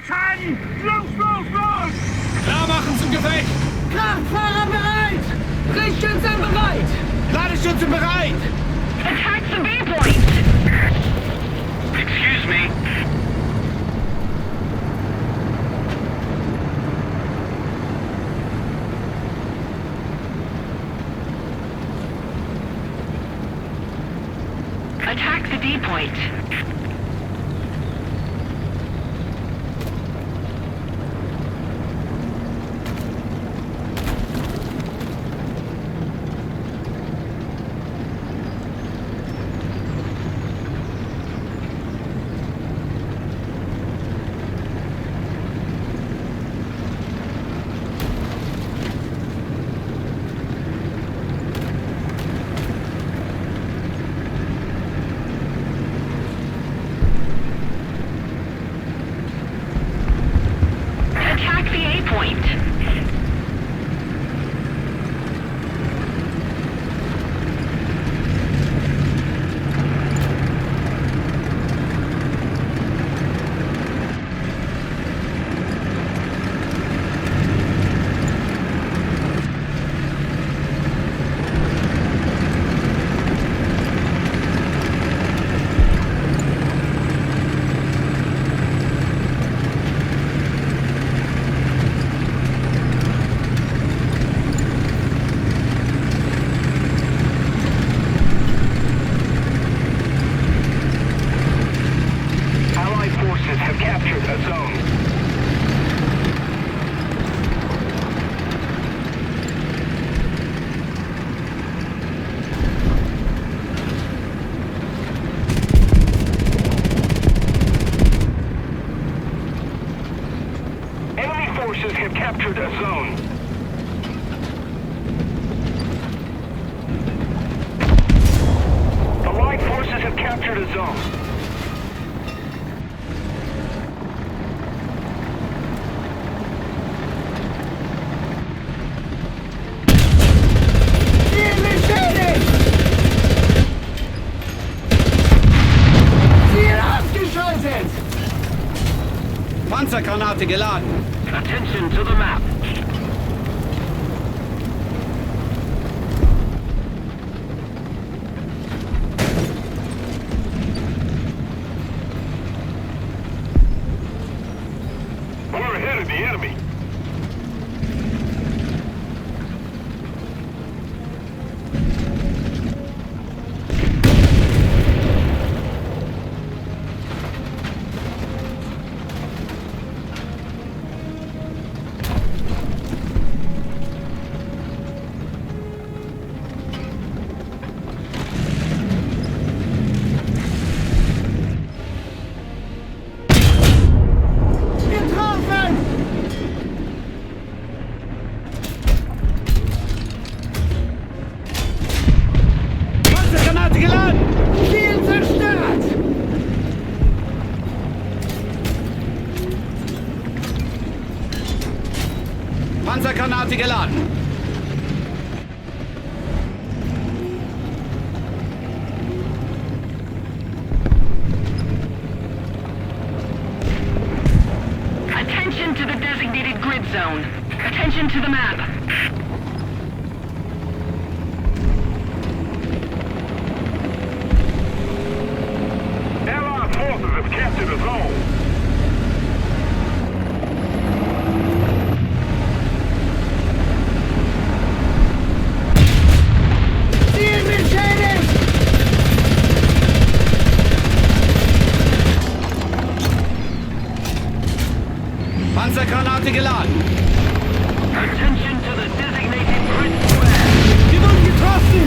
Schaden! Los, los, los! Klar machen zum Gefecht! Kraftfahrer bereit! Richtschützen bereit! Ladestütze bereit! Attack the B point! Excuse me. Attack the D point. Attack the A point. Allied forces have captured a zone. Enemy forces have captured a zone. Allied forces have captured a zone. Ziel beschädigt! Ziel ausgeschaltet! Panzergranate geladen! Attention to the map. We're ahead of the enemy. Getroffen! Panzergranate geladen! Ziel zerstört! Panzergranate geladen! Attention to the designated grid zone. Attention to the map. Allied forces have captured a zone. Ziel beschädigt! Panzergranate geladen! Attention to the designated grid square. Wir wurden getroffen!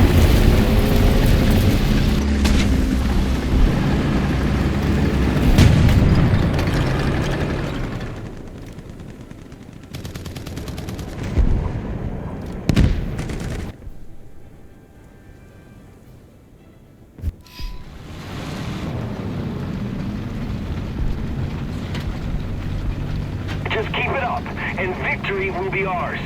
Just keep it up, and victory will be ours.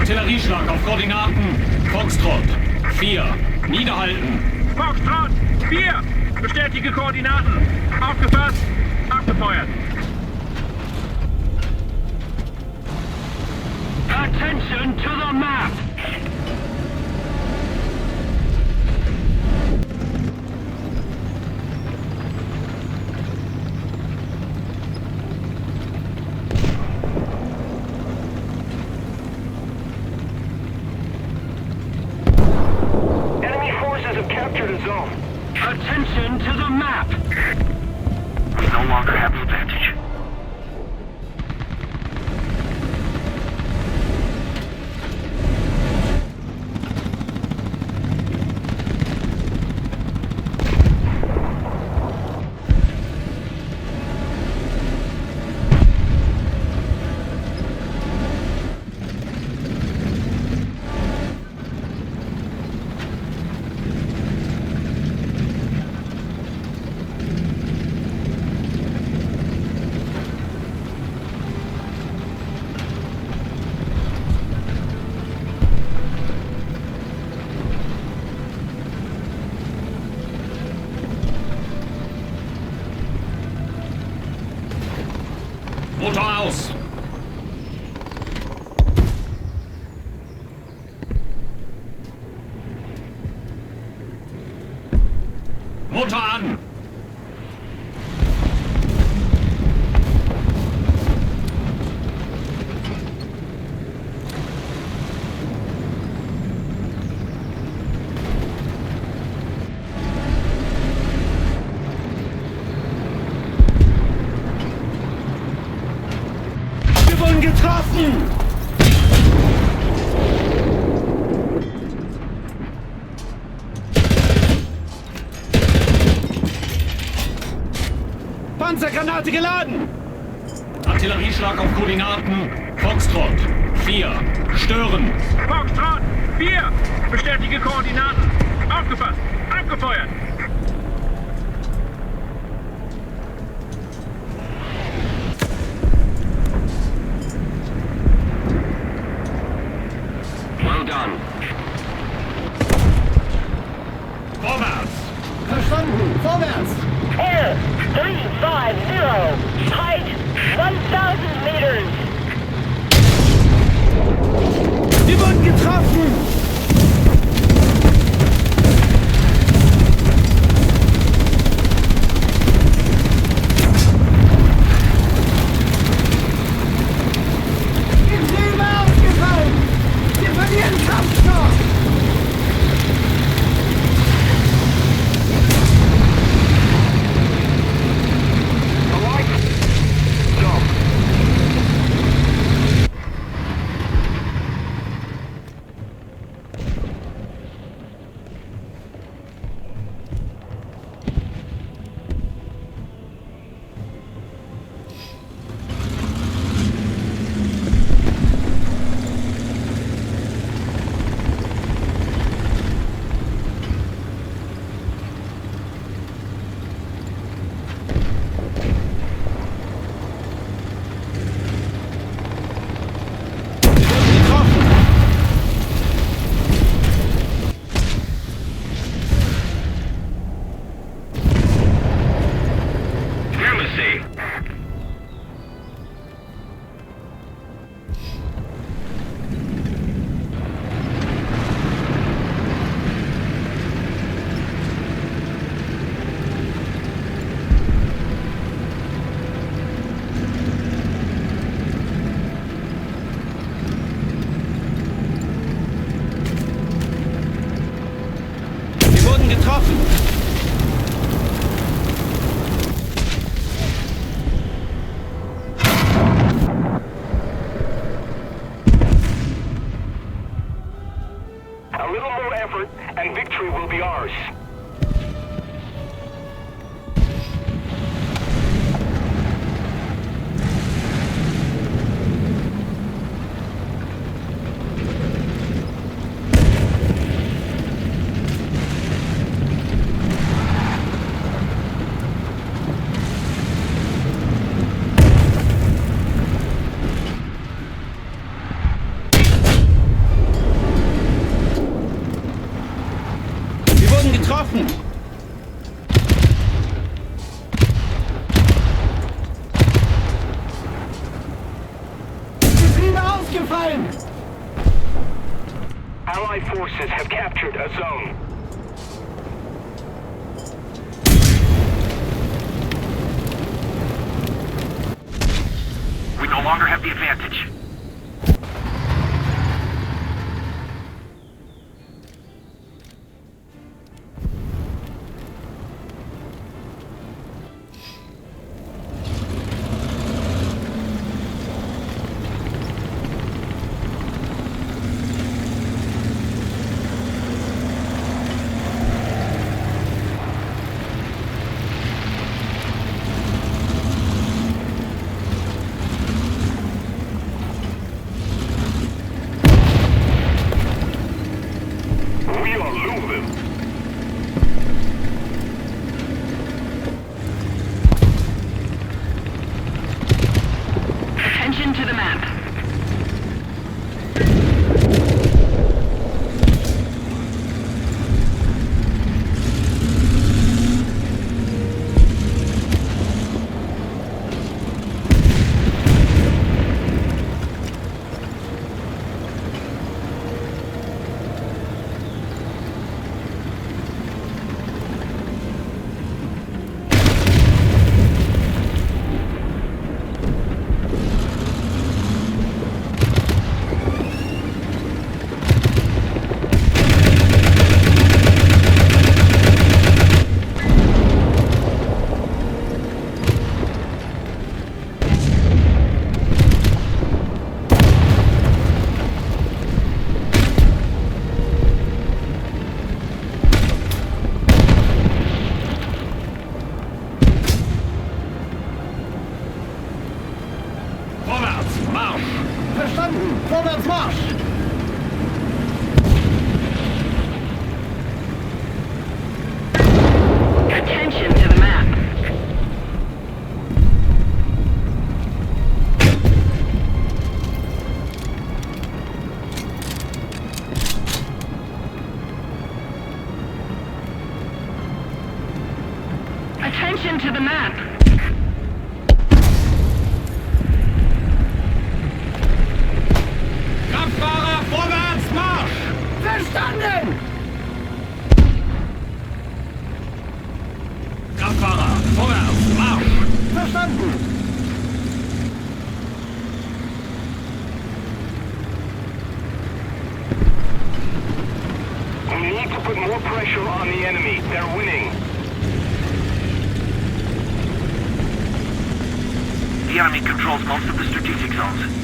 Artillerieschlag auf Koordinaten. Foxtrot 4. Niederhalten. Foxtrot 4. Bestätige Koordinaten. Aufgefasst. Abgefeuert. Attention to the map! Enemy forces have captured a zone. Attention to the map! We no longer have the advantage. Motor aus. Motor an. Wir wurden getroffen! Panzergranate geladen! Artillerieschlag auf Koordinaten. Foxtrot 4. Stören. Foxtrot 4. Bestätige Koordinaten. Aufgefasst. Abgefeuert. Well done. Vorwärts. Verstanden. Vorwärts. Air 350. Height 1,000 meters. Wir wurden getroffen. Die Klima ausgefallen. Wir verlieren Kampfstoff. Jump. Grimacy. Wir wurden getroffen! A little more effort, and victory will be ours. gefallen! Allied forces have captured a zone. We no longer have the advantage. We are losing. Attention to the map. Vorwärts, Marsch! Verstanden! Vorwärts Marsch! Attention to the map. Attention to the map. Kraftfahrer, vorwärts, Marsch! Verstanden! Kraftfahrer, vorwärts, Marsch! Verstanden! We need to put more pressure on the enemy. They're winning. The enemy controls most of the strategic zones.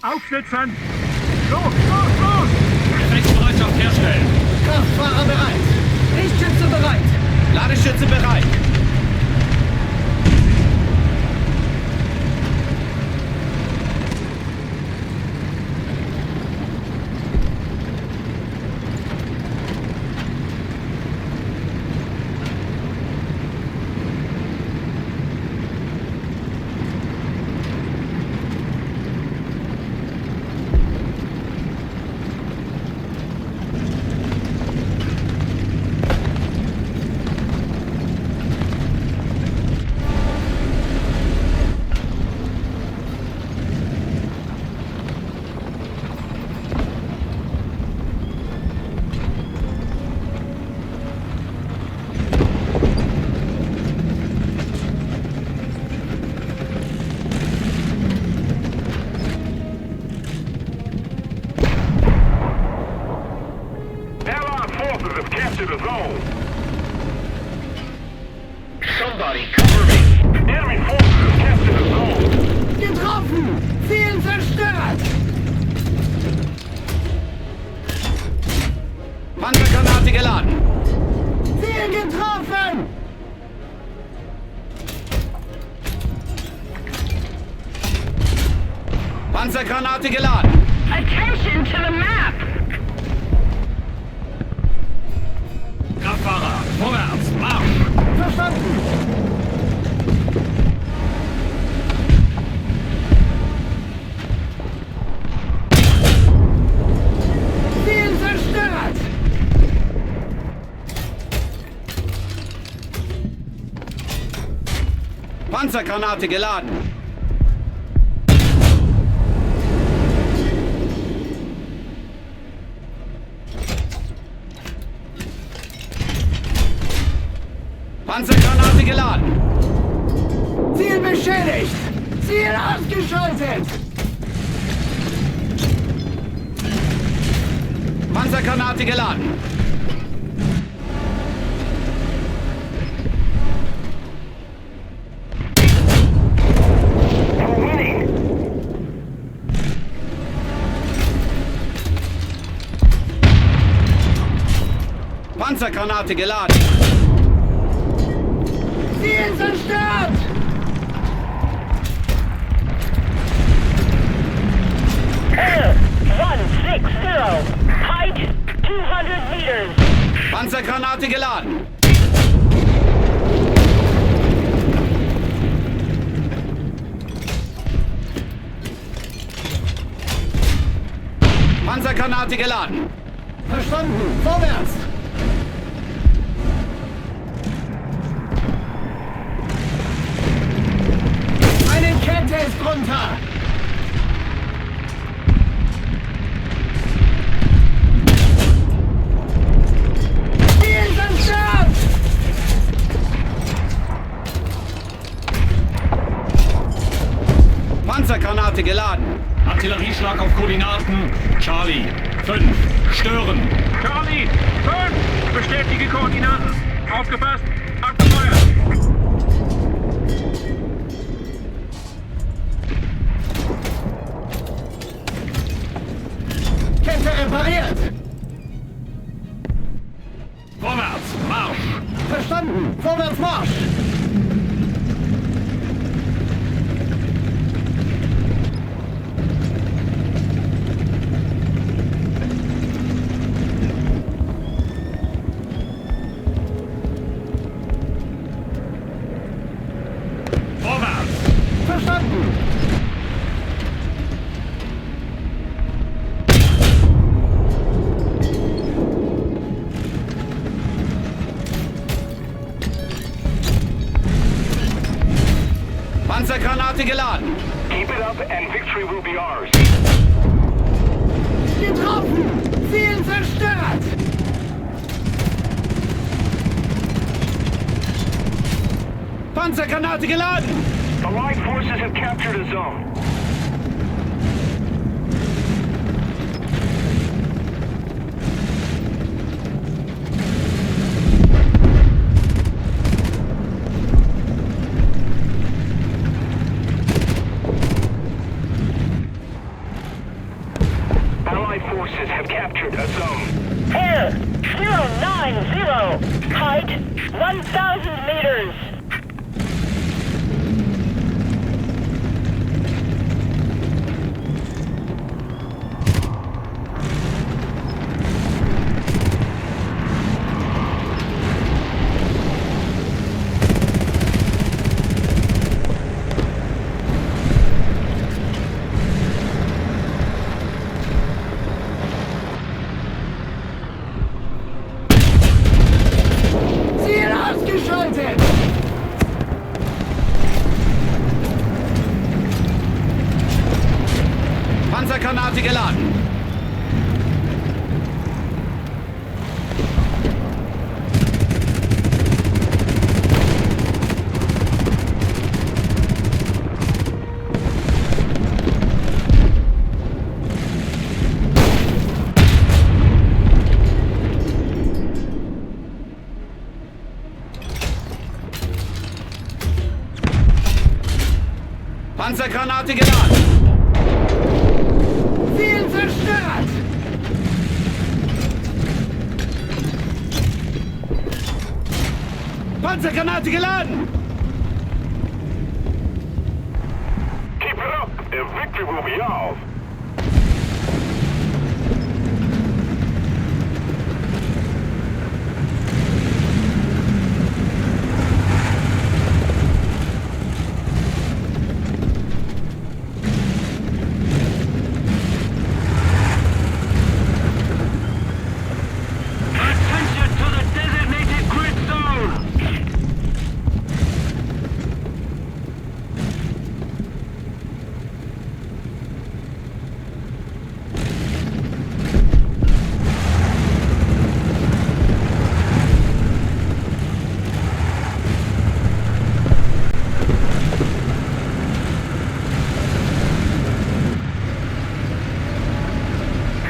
Aufsitzen! Los, los, los! Gefechtsbereitschaft herstellen. Kraftfahrer bereit. Lichtschütze bereit. Ladeschütze bereit. Allied forces have captured a zone. Somebody cover me. Enemy forces have captured a zone. Getroffen. Ziel zerstört. Panzergranate geladen. Ziel getroffen. Panzergranate geladen. Attention to the map! Kraftfahrer, vorwärts, Marsch! Verstanden. Ziel zerstört. Panzergranate geladen. Panzergranate geladen. Ziel beschädigt. Ziel ausgeschaltet. Panzergranate geladen. We're winning. Panzergranate geladen. Ziel zerstört. Air 160. Height 200 meters. Panzergranate geladen. Panzergranate geladen. Verstanden. Vorwärts. Eine Kette ist runter. Ziel zerstört. Panzergranate geladen. Artillerieschlag auf Koordinaten. Charlie, 5. Stören. Charlie, 5! Bestätige Koordinaten. Aufgepasst, abgefeuert! Kette repariert. Vorwärts, Marsch! Verstanden. Vorwärts Marsch. Vorwärts! Verstanden. Panzergranate geladen. Keep it up and victory will be ours. Getroffen. Ziel zerstört. Panzergranate geladen. Allied forces have captured a zone. forces have captured a zone. Air 090. Height 1,000 meters. Ziel ausgeschaltet! Panzergranate geladen. Panzergranate geladen. Ziel zerstört! Panzergranate geladen. Keep it up, and victory will be ours.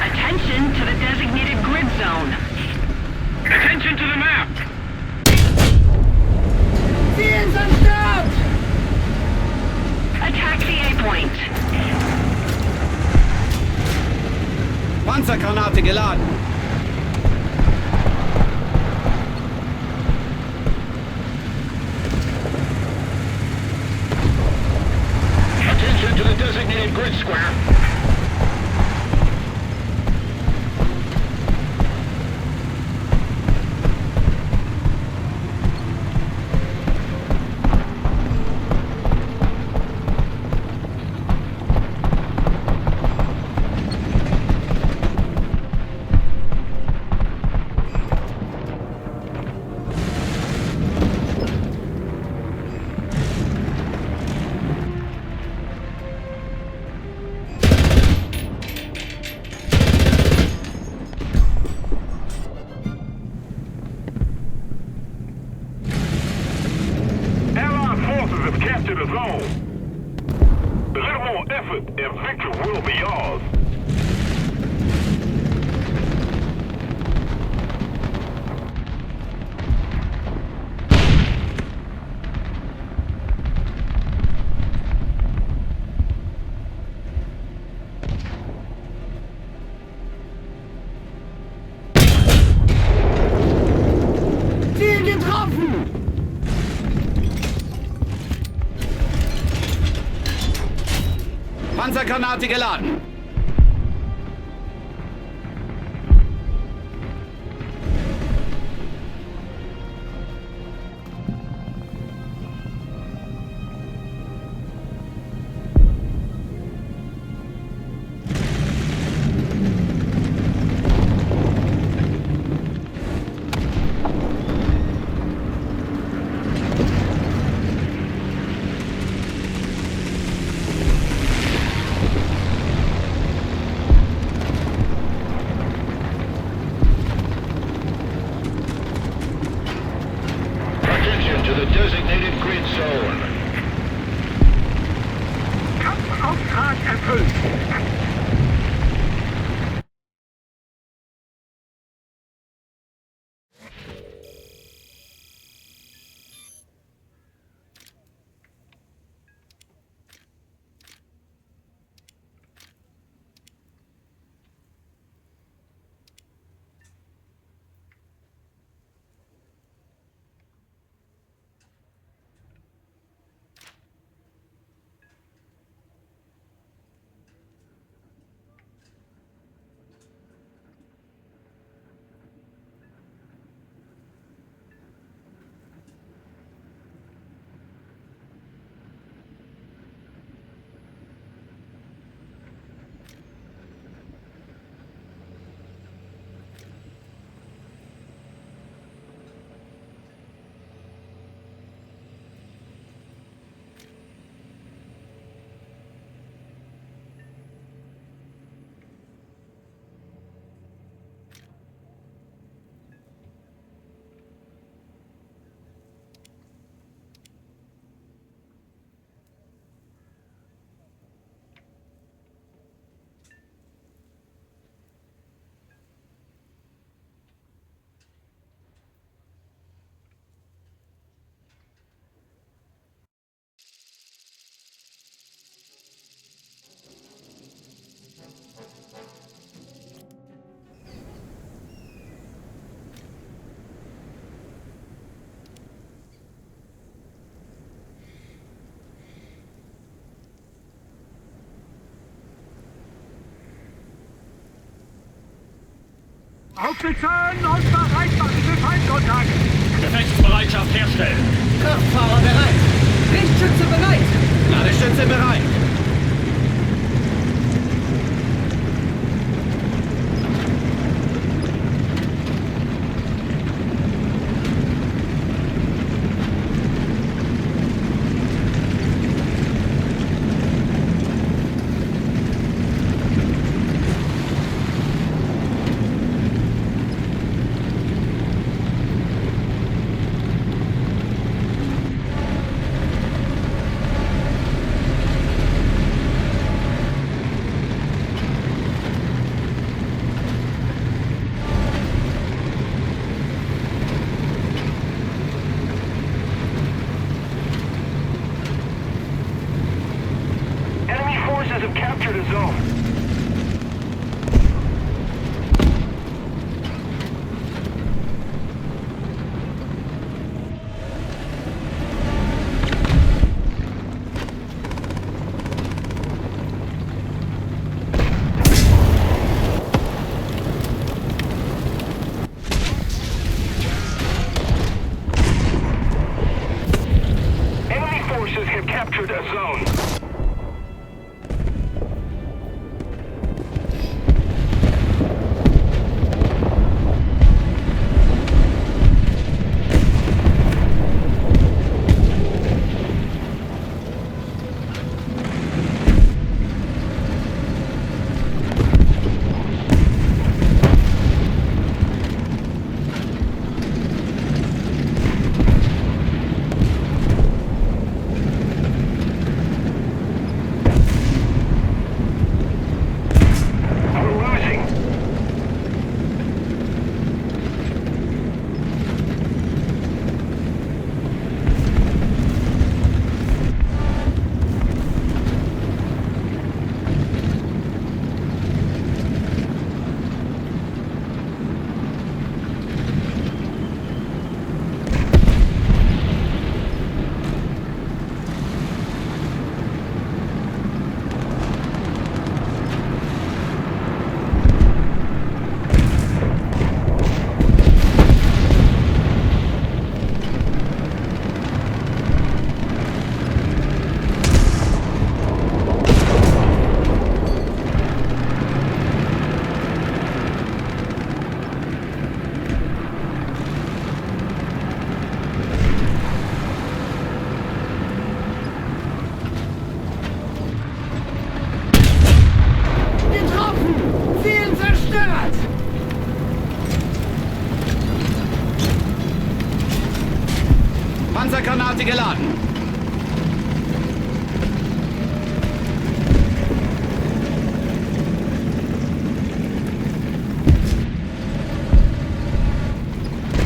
Attention to the designated grid zone! Attention to the designated grid zone. Attention to the map! Ziel zerstört! Attack the A-point. Panzergranate geladen. Attention to the designated grid square. Allied forces have captured a zone. A little more effort, and victory will be ours. Ziel getroffen! Panzergranate geladen. Attention to the designated grid zone. Kampfauftrag erfüllt! Aufsitzen und bereit machen für Feindkontakt. Gefechtsbereitschaft herstellen. Kraftfahrer bereit. Lichtschütze bereit. Ladestütze bereit. Enemy forces have captured a zone. Enemy forces have captured a zone. We're losing. Getroffen. Ziel zerstört. Panzergranate geladen.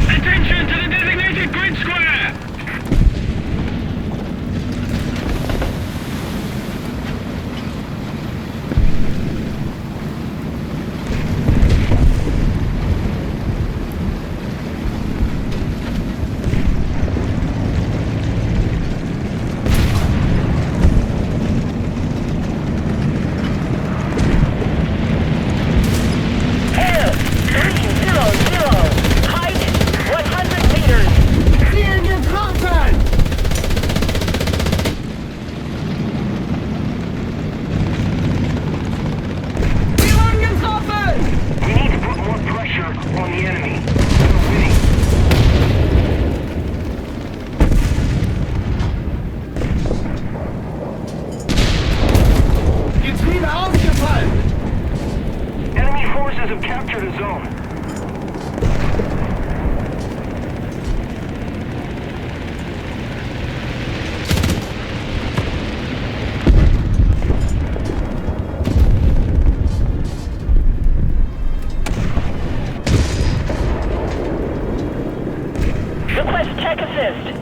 Attention to the designated grid square. Air 300. Height 100 meters. Ziel getroffen. Wir wurden getroffen. We need to put more pressure on the enemy. We're winning. Getriebe ausgefallen. Enemy forces have captured a zone. Request tech assist.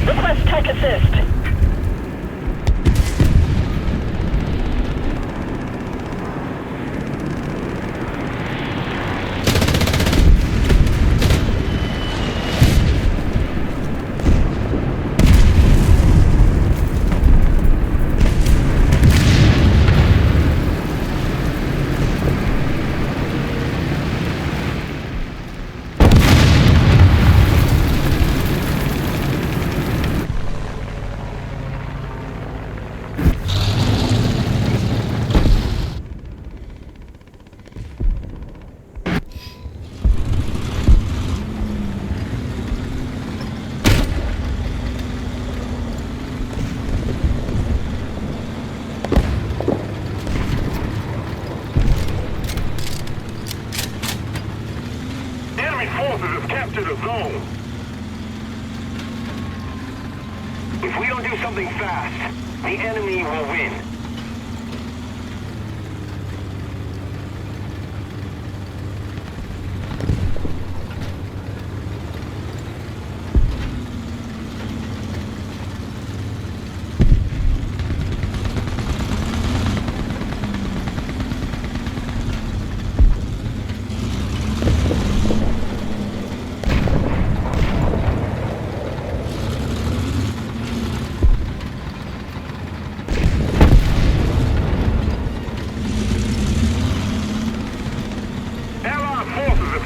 Request tech assist. If we don't do something fast, the enemy will win.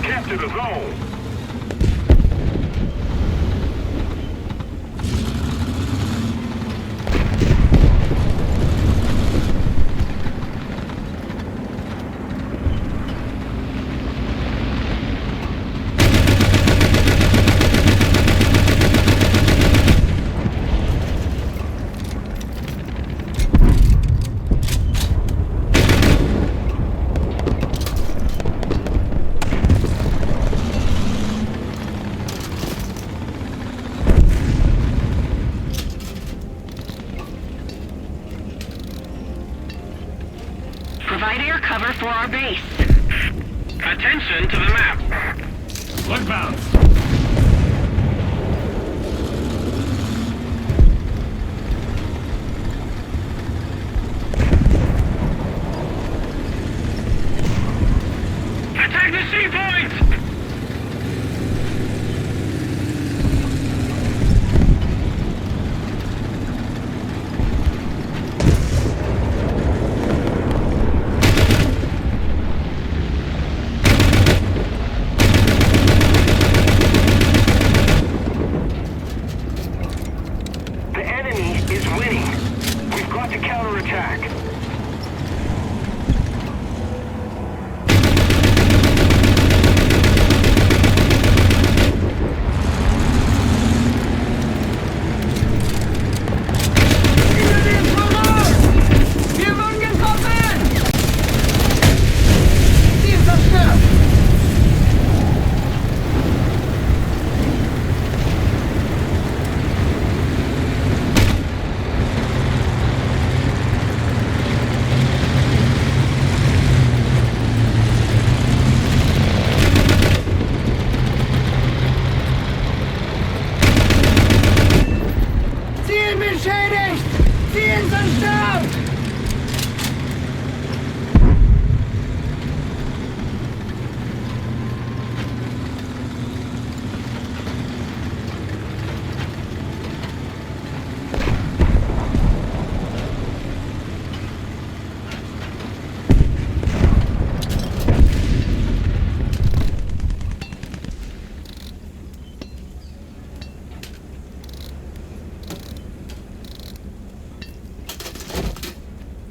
Capture the zone. Provide air cover for our base. Attention to the map. Look bounce. Attack the sea point!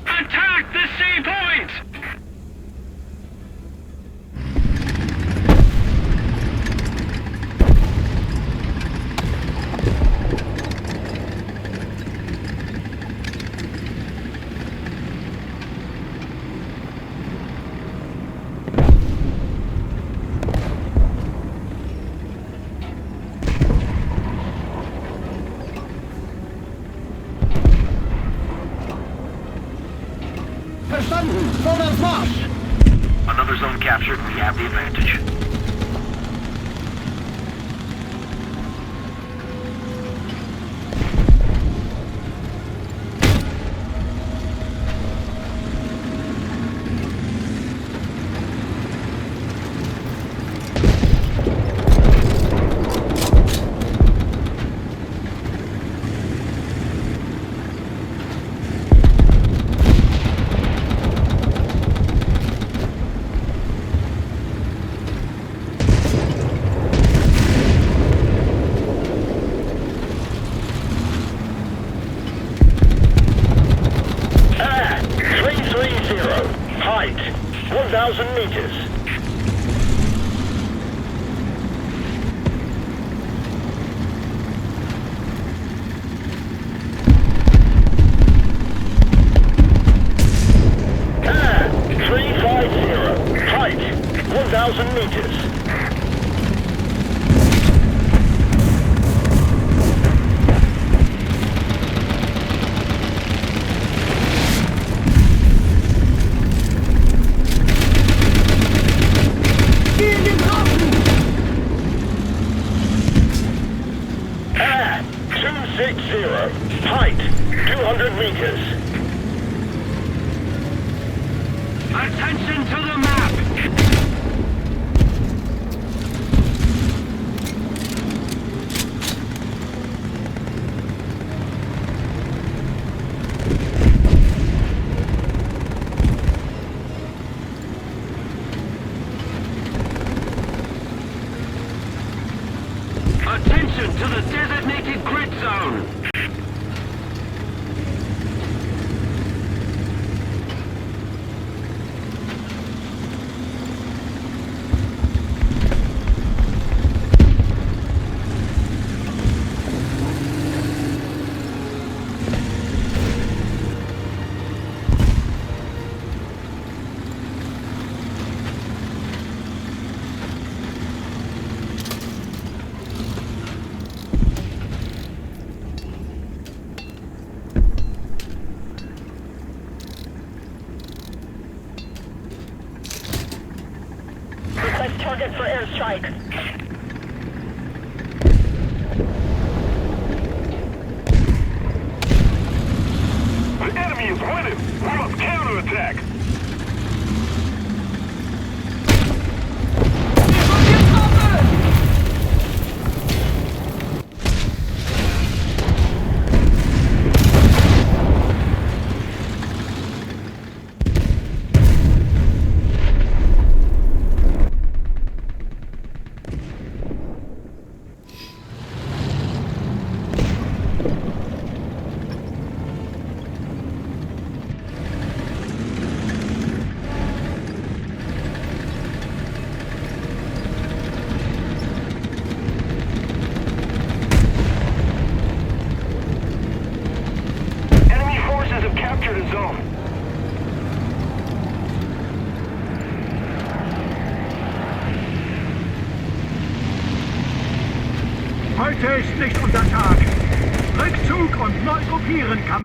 Attack the sea point! Verstanden! Vorwärts Marsch! Another zone captured, we have the advantage. Height, 1,000 meters. Ah, 350. Height, 1,000 meters. 260. Height, 200 meters. Attention to the map! Attention to the designated grid zone. Request target for airstrike. The enemy is winning! We must counterattack! Enemy forces have captured a zone. Heute ist nicht unser Tag. Rückzug und neu gruppieren kann.